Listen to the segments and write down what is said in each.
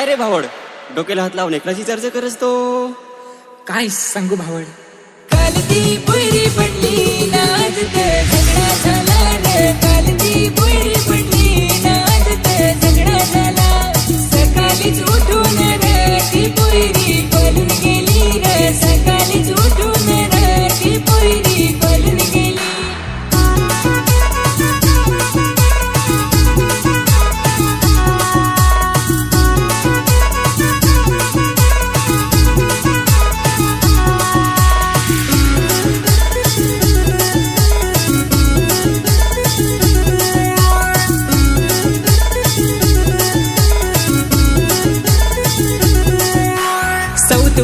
रे भावड, डोक्याला हात लावून एकलाची चर्चा करस तो. काय सांगू भावड. काल ती पोरी पडली नाजत झगडा झाला रे. काल ती पोरी पडली नाजत झगडा झाला. सकाळीच उठून रे ती पोरी पळून गेली रे. सकाळीच उठून रे ती पोरी पळून गेली.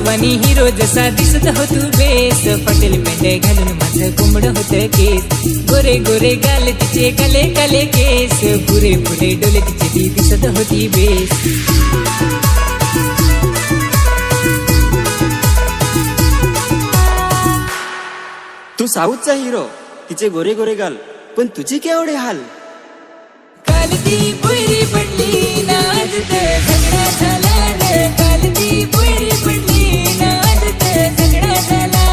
वनी हिरो जसा दिसत हो तू बेस. पटेल पेंडे घालून माझं कोंबड होत केस. गोरे गोरे गाल तिचे काले काले केस. पुरे पुरे डोले तिचे ती दिसत होती बेस. तू साऊथचा हिरो, तिचे गोरे गोरे गाल, पण तुझे केवढे हाल. काल ती पोरी पडली नाजत झगडा झाला रे. काल ती पोरी पडली नाजत झगडा झाला.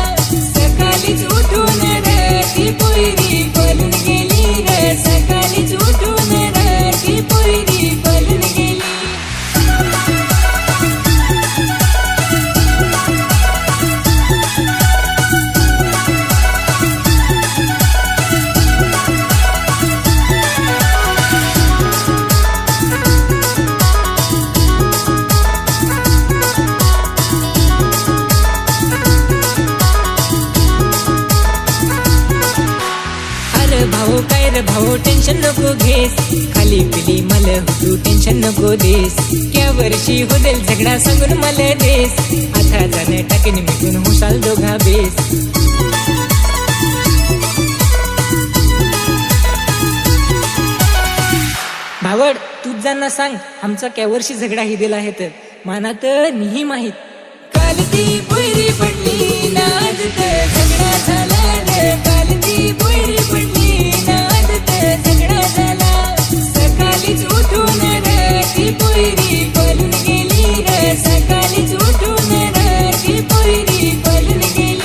सकाळीच उठून रे ती पोरी पळून गेली रे. सकाळीच उठून रे ती पोरी पळून गेली. भाऊ काय रे भाऊ टेन्शन नको घेस. खाली पिली मला तू टेन्शन नको देस. क्या वर्षी होदेल झगडा सांगून मला देस. आता जाणे टाकीन मिटून हुशाल दोघा बेस. भावड तूच जाणं सांग आमचा क्या वर्षी झगडा ही दिला आहे तर मानात नाही माहीत. काल ती पोरी पडली नाजत झगडा झाला रे. काल ती पोरी पडली नाजत झगडा झाला. सकाळीच उठून रे ती पोरी पळून गेली रे. सकाळीच उठून रे ती पोरी पळून गेली.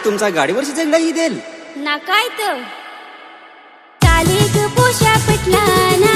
तुमचा गाडीवरची झगडा ही देल ना काय तर. चाले ग पोशा पटला ना